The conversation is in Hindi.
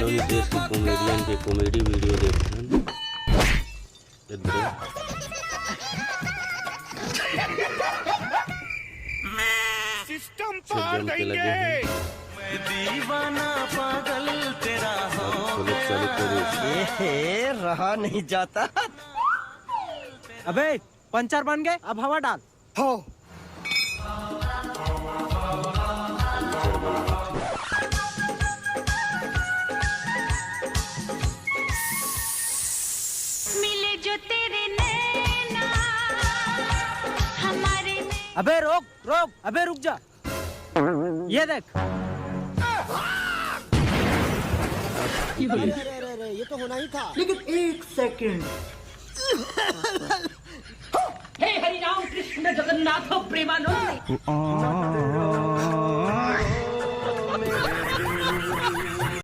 कॉलोनी देश के कॉमेडियन के कॉमेडी वीडियो देखते हैं। सिस्टम पार देंगे। मैं दीवाना पागल तेरा हो रहा नहीं जाता। अबे पंचर बन गए, अब हवा डाल। हो मिले जो तेरे नैना हमारे अबे रोक रोक, अबे रुक जा। ये देख। अरे ये तो होना ही था। लेकिन एक सेकंड। हे हरि राम कृष्ण जगन्नाथ प्रेमानंद।